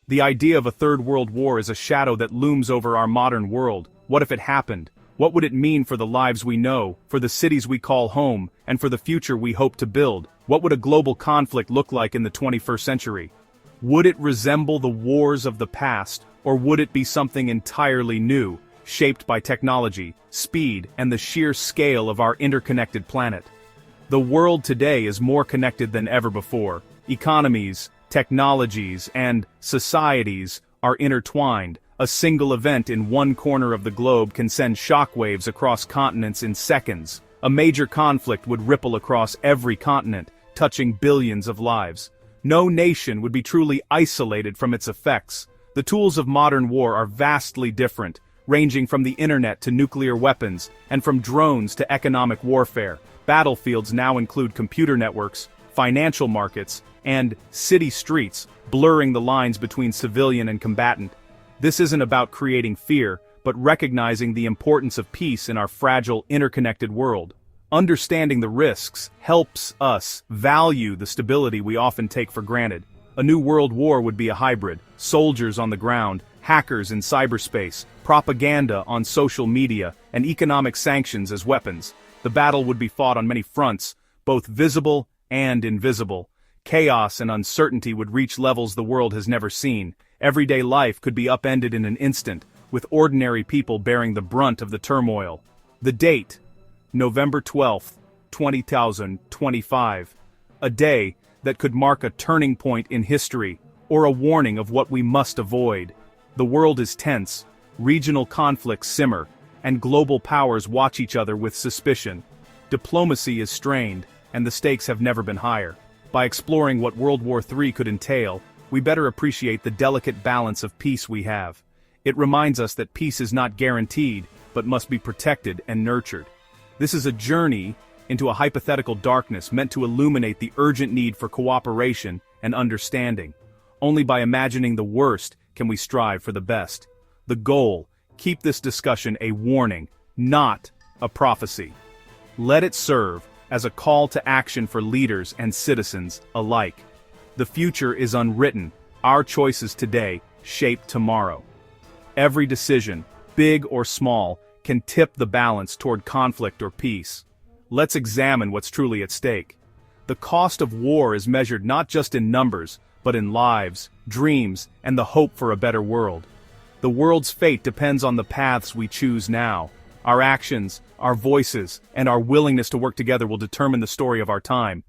The idea of a third world war is a shadow that looms over our modern world. What if it happened? What would it mean for the lives we know, for the cities we call home, and for the future we hope to build? What would a global conflict look like in the 21st century? Would it resemble the wars of the past, or would it be something entirely new, shaped by technology, speed, and the sheer scale of our interconnected planet? The world today is more connected than ever before. Economies, technologies, and societies are intertwined. A single event in one corner of the globe can send shockwaves across continents in seconds. A major conflict would ripple across every continent, touching billions of lives. No nation would be truly isolated from its effects. The tools of modern war are vastly different, ranging from the internet to nuclear weapons, and from drones to economic warfare. Battlefields now include computer networks, financial markets, and city streets, blurring the lines between civilian and combatant. This isn't about creating fear, but recognizing the importance of peace in our fragile, interconnected world. Understanding the risks helps us value the stability we often take for granted. A new world war would be a hybrid: soldiers on the ground, hackers in cyberspace, propaganda on social media, and economic sanctions as weapons. The battle would be fought on many fronts, both visible and invisible. Chaos and uncertainty would reach levels the world has never seen. Everyday life could be upended in an instant, with ordinary people bearing the brunt of the turmoil. The date: November 12th, 2025. A day that could mark a turning point in history, or a warning of what we must avoid. The world is tense, regional conflicts simmer, and global powers watch each other with suspicion. Diplomacy is strained, and the stakes have never been higher. By exploring what World War III could entail, we better appreciate the delicate balance of peace we have. It reminds us that peace is not guaranteed, but must be protected and nurtured. This is a journey into a hypothetical darkness meant to illuminate the urgent need for cooperation and understanding. Only by imagining the worst can we strive for the best. The goal: keep this discussion a warning, not a prophecy. Let it serve as a call to action for leaders and citizens alike. The future is unwritten. Our choices today shape tomorrow. Every decision, big or small, can tip the balance toward conflict or peace. Let's examine what's truly at stake. The cost of war is measured not just in numbers, but in lives, dreams, and the hope for a better world. The world's fate depends on the paths we choose now. Our actions, our voices, and our willingness to work together will determine the story of our time.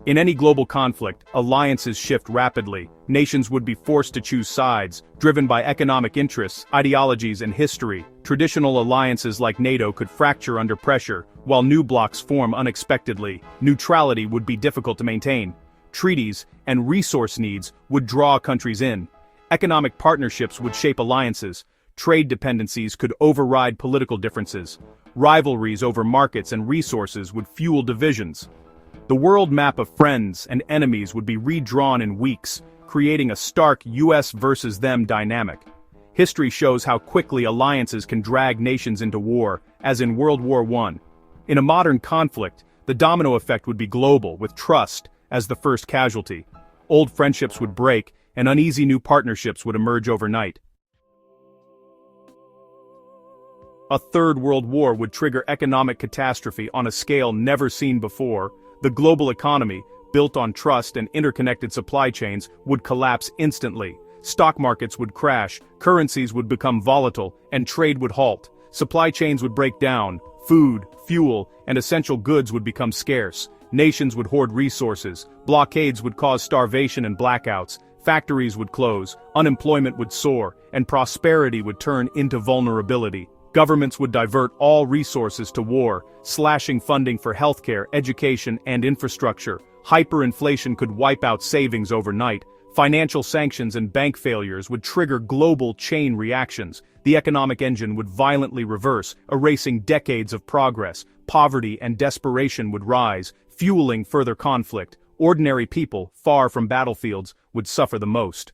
In any global conflict, alliances shift rapidly. Nations would be forced to choose sides, driven by economic interests, ideologies, and history. Traditional alliances like NATO could fracture under pressure, while new blocs form unexpectedly. Neutrality would be difficult to maintain. Treaties and resource needs would draw countries in. Economic partnerships would shape alliances. Trade dependencies could override political differences. Rivalries over markets and resources would fuel divisions. The world map of friends and enemies would be redrawn in weeks, creating a stark US versus them dynamic. History shows how quickly alliances can drag nations into war, as in World War I. In a modern conflict, the domino effect would be global, with trust as the first casualty. Old friendships would break, and uneasy new partnerships would emerge overnight. A third world war would trigger economic catastrophe on a scale never seen before. The global economy, built on trust and interconnected supply chains, would collapse instantly. Stock markets would crash, currencies would become volatile, and trade would halt. Supply chains would break down, food, fuel, and essential goods would become scarce. Nations would hoard resources, blockades would cause starvation and blackouts, factories would close, unemployment would soar, and prosperity would turn into vulnerability. Governments would divert all resources to war, slashing funding for healthcare, education, and infrastructure. Hyperinflation could wipe out savings overnight. Financial sanctions and bank failures would trigger global chain reactions. The economic engine would violently reverse, erasing decades of progress. Poverty and desperation would rise, fueling further conflict. Ordinary people, far from battlefields, would suffer the most.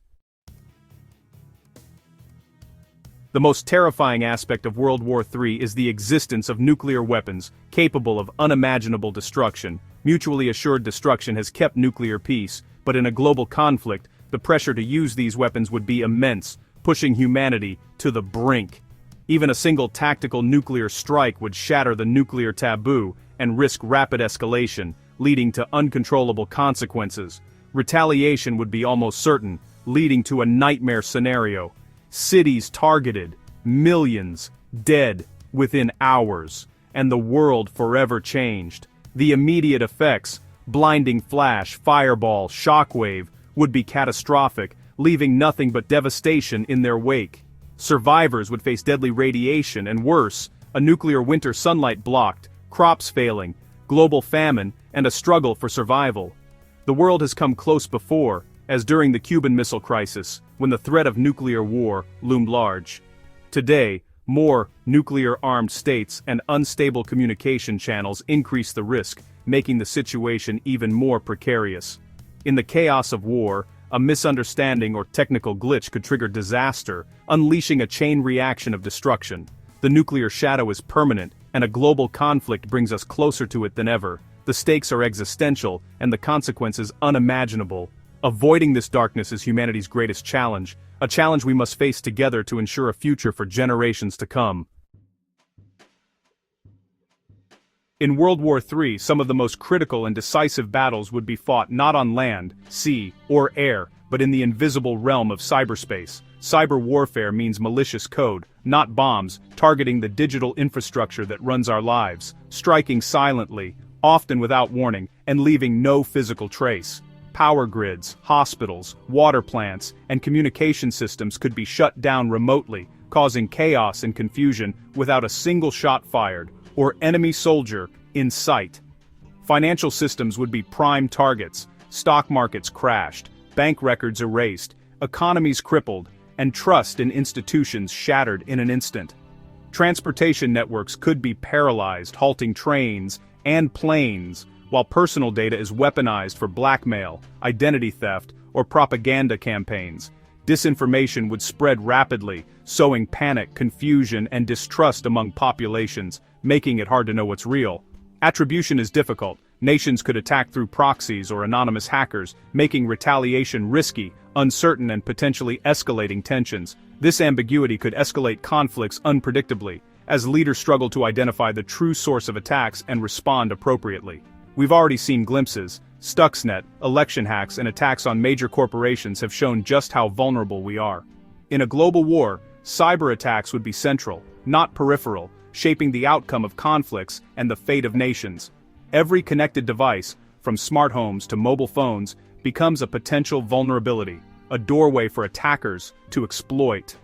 The most terrifying aspect of World War III is the existence of nuclear weapons, capable of unimaginable destruction. Mutually assured destruction has kept nuclear peace, but in a global conflict, the pressure to use these weapons would be immense, pushing humanity to the brink. Even a single tactical nuclear strike would shatter the nuclear taboo and risk rapid escalation, leading to uncontrollable consequences. Retaliation would be almost certain, leading to a nightmare scenario. Cities targeted, millions dead within hours, and the world forever changed. The immediate effects, blinding flash, fireball, shockwave, would be catastrophic, leaving nothing but devastation in their wake. Survivors would face deadly radiation and worse, a nuclear winter sunlight blocked, crops failing, global famine, and a struggle for survival. The world has come close before, as during the Cuban Missile Crisis, when the threat of nuclear war loomed large. Today, more nuclear-armed states and unstable communication channels increase the risk, making the situation even more precarious. In the chaos of war, a misunderstanding or technical glitch could trigger disaster, unleashing a chain reaction of destruction. The nuclear shadow is permanent, and a global conflict brings us closer to it than ever. The stakes are existential, and the consequences unimaginable. Avoiding this darkness is humanity's greatest challenge, a challenge we must face together to ensure a future for generations to come. In World War III, some of the most critical and decisive battles would be fought not on land, sea, or air, but in the invisible realm of cyberspace. Cyber warfare means malicious code, not bombs, targeting the digital infrastructure that runs our lives, striking silently, often without warning, and leaving no physical trace. Power grids, hospitals, water plants, and communication systems could be shut down remotely, causing chaos and confusion without a single shot fired, or enemy soldier in sight. Financial systems would be prime targets, stock markets crashed, bank records erased, economies crippled, and trust in institutions shattered in an instant. Transportation networks could be paralyzed, halting trains and planes, while personal data is weaponized for blackmail, identity theft, or propaganda campaigns. Disinformation would spread rapidly, sowing panic, confusion, and distrust among populations, making it hard to know what's real. Attribution is difficult. Nations could attack through proxies or anonymous hackers, making retaliation risky, uncertain, and potentially escalating tensions. This ambiguity could escalate conflicts unpredictably, as leaders struggle to identify the true source of attacks and respond appropriately. We've already seen glimpses. Stuxnet, election hacks, and attacks on major corporations have shown just how vulnerable we are. In a global war, cyber attacks would be central, not peripheral, shaping the outcome of conflicts and the fate of nations. Every connected device, from smart homes to mobile phones, becomes a potential vulnerability, a doorway for attackers to exploit.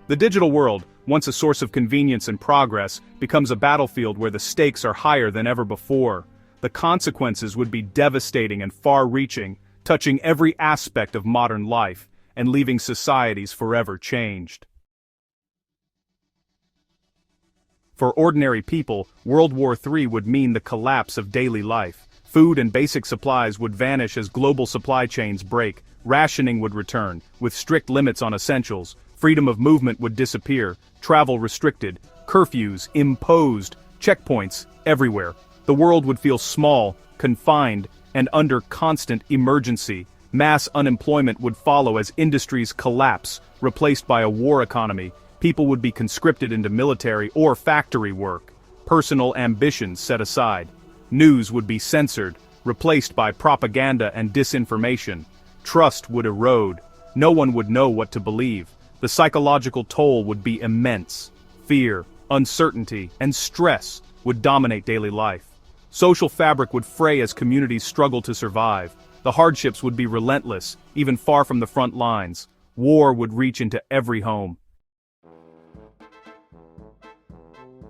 The digital world, once a source of convenience and progress, becomes a battlefield where the stakes are higher than ever before. The consequences would be devastating and far-reaching, touching every aspect of modern life, and leaving societies forever changed. For ordinary people, World War III would mean the collapse of daily life. Food and basic supplies would vanish as global supply chains break, rationing would return, with strict limits on essentials, freedom of movement would disappear, travel restricted, curfews imposed, checkpoints everywhere. The world would feel small, confined, and under constant emergency. Mass unemployment would follow as industries collapse, replaced by a war economy. People would be conscripted into military or factory work. Personal ambitions set aside. News would be censored, replaced by propaganda and disinformation. Trust would erode. No one would know what to believe. The psychological toll would be immense. Fear, uncertainty, and stress would dominate daily life. Social fabric would fray as communities struggle to survive. The hardships would be relentless, even far from the front lines. War would reach into every home.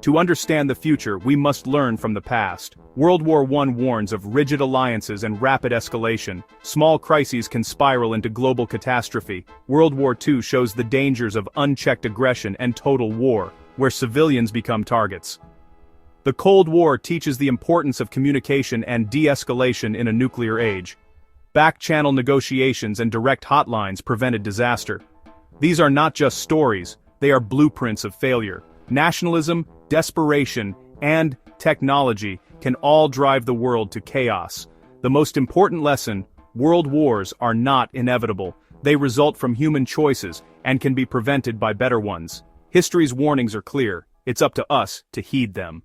To understand the future, we must learn from the past. World War I warns of rigid alliances and rapid escalation. Small crises can spiral into global catastrophe. World War II shows the dangers of unchecked aggression and total war, where civilians become targets. The Cold War teaches the importance of communication and de-escalation in a nuclear age. Back-channel negotiations and direct hotlines prevented disaster. These are not just stories, they are blueprints of failure. Nationalism, desperation, and technology can all drive the world to chaos. The most important lesson, World wars are not inevitable. They result from human choices and can be prevented by better ones. History's warnings are clear. It's up to us to heed them.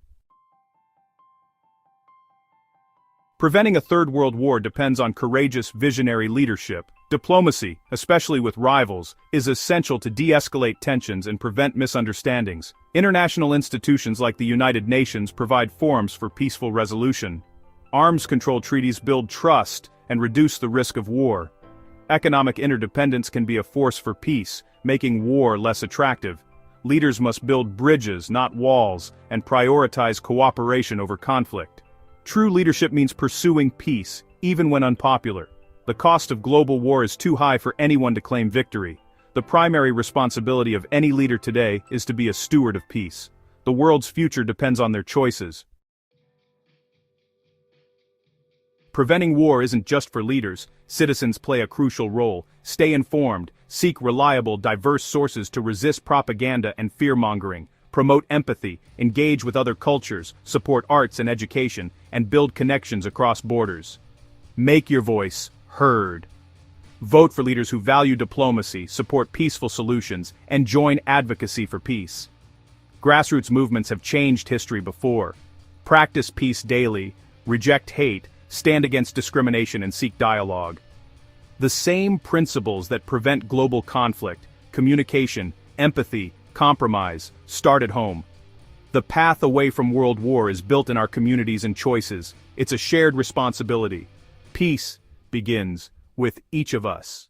Preventing a third world war depends on courageous, visionary leadership. Diplomacy, especially with rivals, is essential to de-escalate tensions and prevent misunderstandings. International institutions like the United Nations provide forums for peaceful resolution. Arms control treaties build trust and reduce the risk of war. Economic interdependence can be a force for peace, making war less attractive. Leaders must build bridges, not walls, and prioritize cooperation over conflict. True leadership means pursuing peace, even when unpopular. The cost of global war is too high for anyone to claim victory. The primary responsibility of any leader today is to be a steward of peace. The world's future depends on their choices. Preventing war isn't just for leaders. Citizens play a crucial role. Stay informed, seek reliable, diverse sources to resist propaganda and fear-mongering. Promote empathy, engage with other cultures, support arts and education, and build connections across borders. Make your voice heard. Vote for leaders who value diplomacy, support peaceful solutions, and join advocacy for peace. Grassroots movements have changed history before. Practice peace daily, reject hate, stand against discrimination, and seek dialogue. The same principles that prevent global conflict, communication, empathy, compromise, start at home. The path away from world war is built in our communities and choices. It's a shared responsibility. Peace begins with each of us.